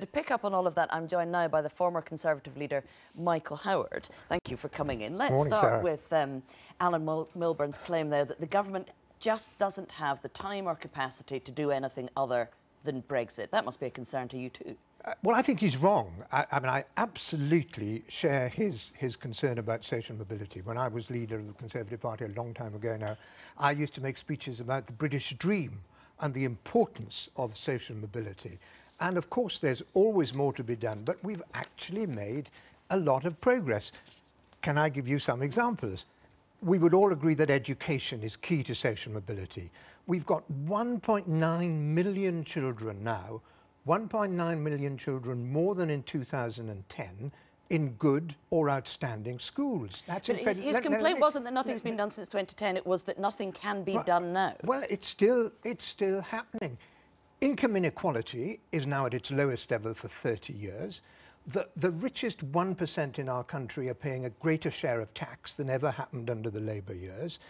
To pick up on all of that, I'm joined now by the former Conservative leader, Michael Howard. Thank you for coming in. Let's start with Alan Milburn's claim there that the government just doesn't have the time or capacity to do anything other than Brexit. That must be a concern to you too. Well, I think he's wrong. I mean, I absolutely share his concern about social mobility. When I was leader of the Conservative Party a long time ago now, I used to make speeches about the British dream and the importance of social mobility. And of course, there's always more to be done, but we've actually made a lot of progress. Can I give you some examples? We would all agree that education is key to social mobility. We've got 1.9 million children now, 1.9 million children more than in 2010, in good or outstanding schools. That's incredible. His complaint wasn't that nothing's been done since 2010, it was that nothing can be done now. Well, it's still happening. Income inequality is now at its lowest level for 30 years. The richest 1% in our country are paying a greater share of tax than ever happened under the Labour years.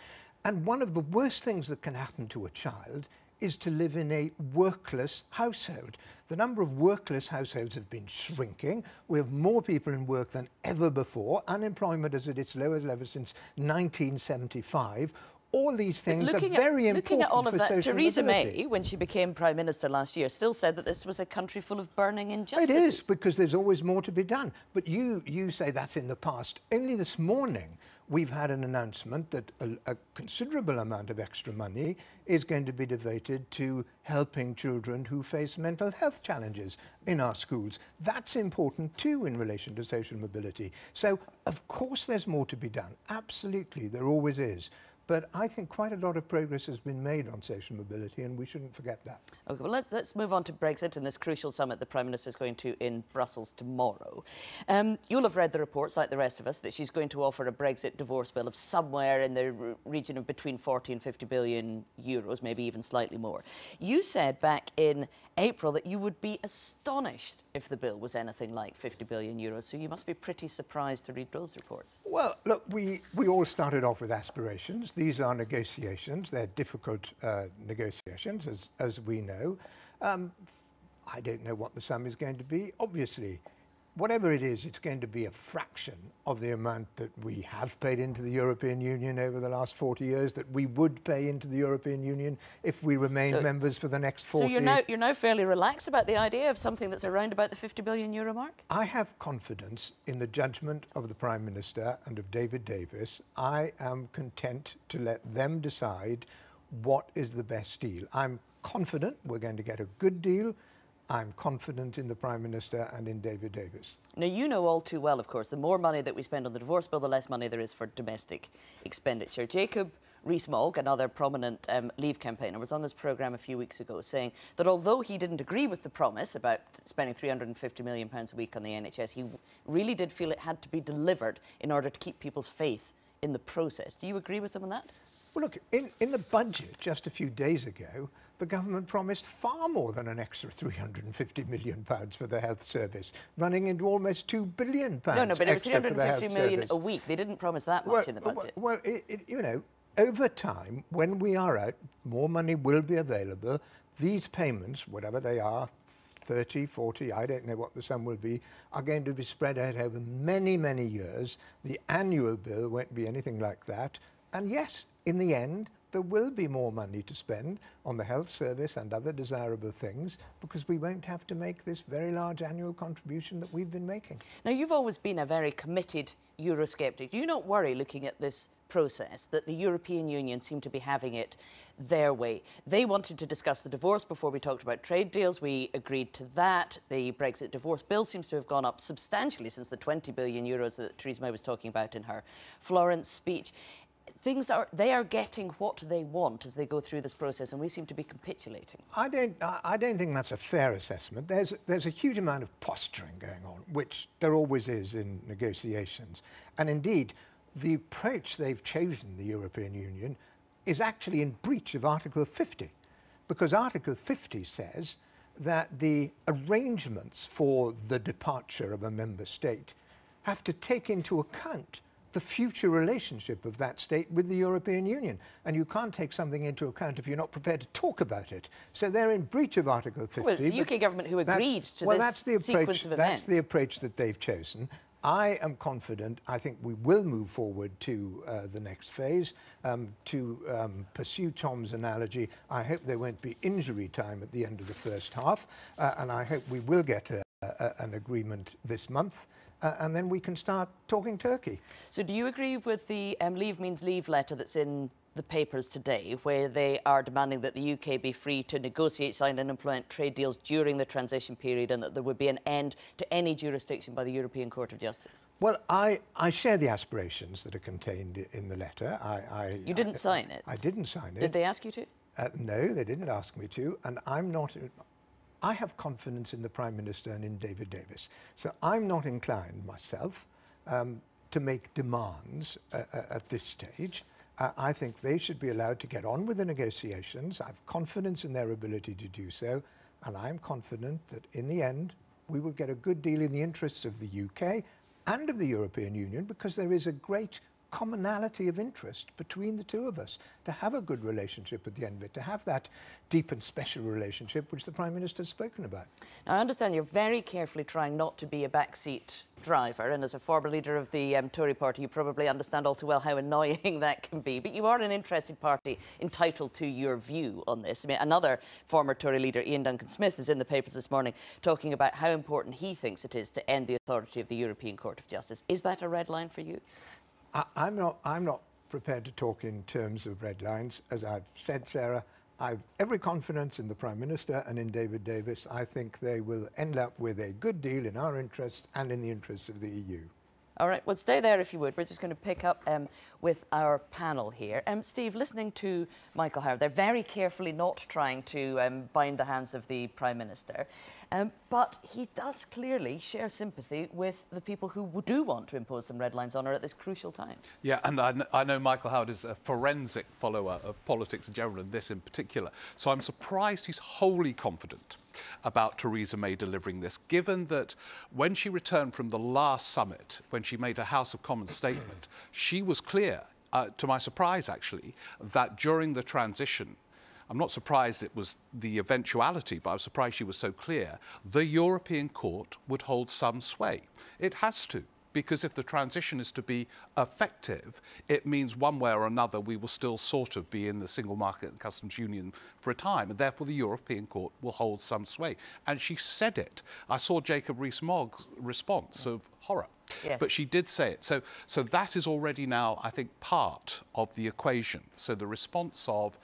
And one of the worst things that can happen to a child is to live in a workless household. The number of workless households have been shrinking. We have more people in work than ever before. Unemployment is at its lowest level since 1975. All these things are very important. Looking at all of that, Theresa mobility. May, when she became Prime Minister last year, still said that this was a country full of burning injustices. It is, because there's always more to be done. But you say that's in the past. Only this morning, we've had an announcement that a considerable amount of extra money is going to be devoted to helping children who face mental health challenges in our schools. That's important too in relation to social mobility. So, of course, there's more to be done. Absolutely, there always is. But I think quite a lot of progress has been made on social mobility, and we shouldn't forget that. OK, well, let's move on to Brexit and this crucial summit the Prime Minister is going to in Brussels tomorrow. You'll have read the reports, like the rest of us, that she's going to offer a Brexit divorce bill of somewhere in the region of between 40 and 50 billion euros, maybe even slightly more. You said back in April that you would be astonished if the bill was anything like 50 billion euros, so you must be pretty surprised to read those reports. Well, look, we all started off with aspirations. These are negotiations. They're difficult negotiations, as we know. I don't know what the sum is going to be. Obviously, whatever it is, it's going to be a fraction of the amount that we have paid into the European Union over the last 40 years, that we would pay into the European Union if we remain members for the next 40 years. So you're now fairly relaxed about the idea of something that's around about the 50 billion euro mark? I have confidence in the judgment of the Prime Minister and of David Davis. I am content to let them decide what is the best deal. I'm confident we're going to get a good deal. I'm confident in the Prime Minister and in David Davis. Now, you know all too well, of course, the more money that we spend on the divorce bill, the less money there is for domestic expenditure. Jacob Rees-Mogg, another prominent Leave campaigner, was on this programme a few weeks ago saying that although he didn't agree with the promise about spending £350 million a week on the NHS, he really did feel it had to be delivered in order to keep people's faith in the process. Do you agree with him on that? Well, look, in the budget just a few days ago, the government promised far more than an extra £350 million for the health service, running into almost £2 billion. No, but it was £350 million a week. They didn't promise that much in the budget. Well, you know, over time, when we are out, more money will be available. These payments, whatever they are, 30, 40, I don't know what the sum will be, are going to be spread out over many, many years. The annual bill won't be anything like that. And yes, in the end, there will be more money to spend on the health service and other desirable things because we won't have to make this very large annual contribution that we've been making. Now, you've always been a very committed Eurosceptic. Do you not worry, looking at this process, that the European Union seem to be having it their way? They wanted to discuss the divorce before we talked about trade deals. We agreed to that. The Brexit divorce bill seems to have gone up substantially since the 20 billion euros that Theresa May was talking about in her Florence speech. They are getting what they want as they go through this process, and we seem to be capitulating. I don't think that's a fair assessment. There's a huge amount of posturing going on, which there always is in negotiations. And indeed, the approach they've chosen, the European Union, is actually in breach of Article 50, because Article 50 says that the arrangements for the departure of a member state have to take into account the future relationship of that state with the European Union. And you can't take something into account if you're not prepared to talk about it. So they're in breach of Article 50. Well, it's the UK government who agreed to this sequence of events. That's the approach that they've chosen. I am confident. I think we will move forward to the next phase. To pursue Tom's analogy, I hope there won't be injury time at the end of the first half, and I hope we will get an agreement this month, and then we can start talking Turkey. So do you agree with the Leave Means Leave letter that's in the papers today, where they are demanding that the UK be free to negotiate, sign and implement trade deals during the transition period, and that there would be an end to any jurisdiction by the European Court of Justice? Well, I share the aspirations that are contained in the letter. You didn't sign it? I didn't sign it. Did they ask you to? No, they didn't ask me to, and I have confidence in the Prime Minister and in David Davis. So I'm not inclined myself to make demands at this stage. I think they should be allowed to get on with the negotiations. I have confidence in their ability to do so, and I'm confident that in the end we will get a good deal in the interests of the UK and of the European Union, because there is a great commonality of interest between the two of us to have a good relationship at the end of it, to have that deep and special relationship which the Prime Minister has spoken about. Now, I understand you're very carefully trying not to be a backseat driver, and as a former leader of the Tory party, you probably understand all too well how annoying that can be, but you are an interested party entitled to your view on this. I mean, another former Tory leader, Ian Duncan-Smith, is in the papers this morning talking about how important he thinks it is to end the authority of the European Court of Justice. Is that a red line for you? I'm not prepared to talk in terms of red lines. As I've said, Sarah, I've every confidence in the Prime Minister and in David Davis. I think they will end up with a good deal in our interest and in the interests of the EU. All right, well, stay there if you would. We're just going to pick up with our panel here. Steve, listening to Michael Howard, they're very carefully not trying to bind the hands of the Prime Minister, but he does clearly share sympathy with the people who do want to impose some red lines on her at this crucial time. Yeah, and I know Michael Howard is a forensic follower of politics in general, and this in particular. So I'm surprised he's wholly confident about Theresa May delivering this, given that when she returned from the last summit, when she made a House of Commons statement, she was clear, to my surprise actually, that during the transition, I'm not surprised it was the eventuality, but I was surprised she was so clear, the European Court would hold some sway. It has to. Because if the transition is to be effective, it means one way or another we will still sort of be in the single market and customs union for a time, and therefore the European Court will hold some sway. And she said it. I saw Jacob Rees-Mogg's response of horror. Yes. But she did say it. So that is already now, I think, part of the equation. So the response of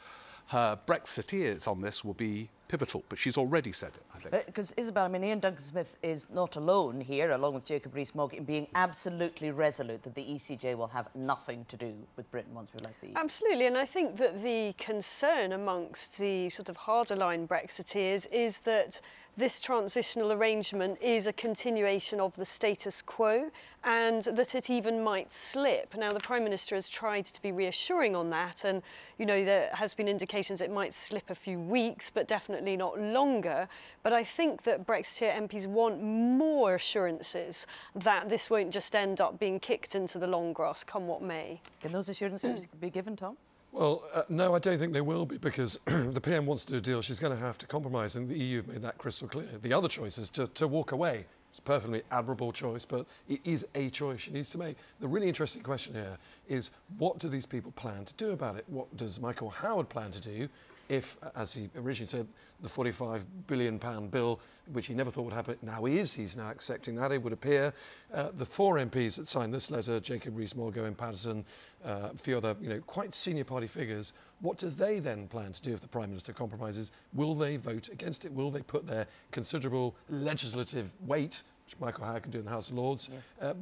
her Brexiteers on this will be pivotal, but she's already said it, I think. Because, Isabel, I mean, Ian Duncan-Smith is not alone here, along with Jacob Rees-Mogg, in being absolutely resolute that the ECJ will have nothing to do with Britain once we left the EU. Absolutely, and I think that the concern amongst the sort of harder line Brexiteers is that this transitional arrangement is a continuation of the status quo and that it even might slip. Now, the Prime Minister has tried to be reassuring on that, and, you know, there has been indications it might slip a few weeks, but definitely not longer. But I think that Brexiteer MPs want more assurances that this won't just end up being kicked into the long grass, come what may. Can those assurances be given, Tom? Well, no, I don't think they will be, because the PM wants to do a deal. She's going to have to compromise, and the EU have made that crystal clear. The other choice is to walk away. It's a perfectly admirable choice, but it is a choice she needs to make. The really interesting question here is, what do these people plan to do about it? What does Michael Howard plan to do if, as he originally said, the £45 billion bill, which he never thought would happen, now is. He's now accepting that, it would appear. The four MPs that signed this letter, Jacob Rees-Mogg, Owen Paterson, a few other, quite senior party figures, what do they then plan to do if the Prime Minister compromises? Will they vote against it? Will they put their considerable legislative weight, which Michael Howard can do in the House of Lords,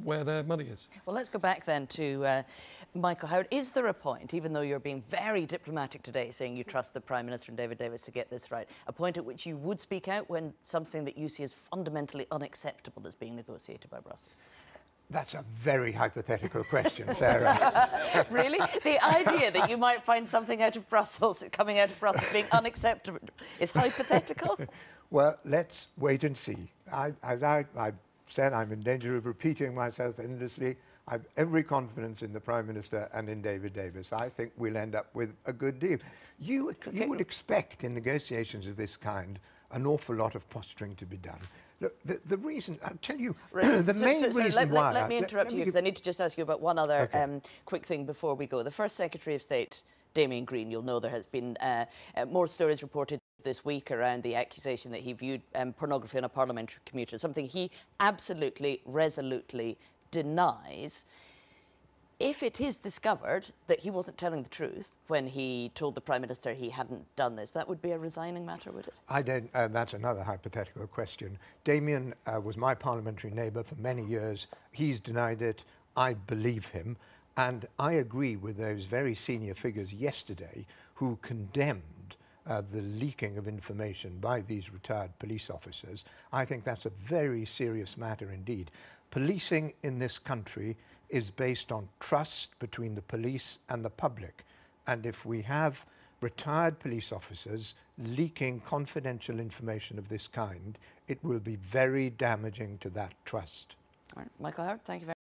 where their money is? Well, let's go back then to Michael Howard. Is there a point, even though you're being very diplomatic today, saying you trust the Prime Minister and David Davis to get this right, a point at which you would speak out when something that you see as fundamentally unacceptable is being negotiated by Brussels? That's a very hypothetical question, Sarah. Really? The idea that you might find something out of Brussels, coming out of Brussels, being unacceptable is hypothetical? Well, let's wait and see. As I've said, I'm in danger of repeating myself endlessly. I have every confidence in the Prime Minister and in David Davis. I think we'll end up with a good deal. You would expect in negotiations of this kind an awful lot of posturing to be done. Look, the reason, I'll tell you, the main reason why... Let me interrupt you, because I need to just ask you about one other quick thing before we go. The first Secretary of State, Damian Green, you'll know there has been more stories reported this week around the accusation that he viewed pornography on a parliamentary commuter, something he absolutely, resolutely denies. If it is discovered that he wasn't telling the truth when he told the Prime Minister he hadn't done this, that would be a resigning matter, would it? I don't, that's another hypothetical question. Damian was my parliamentary neighbour for many years. He's denied it. I believe him. And I agree with those very senior figures yesterday who condemned the leaking of information by these retired police officers. I think that's a very serious matter indeed. Policing in this country is based on trust between the police and the public. And if we have retired police officers leaking confidential information of this kind, it will be very damaging to that trust. All right, Michael Howard, thank you very much.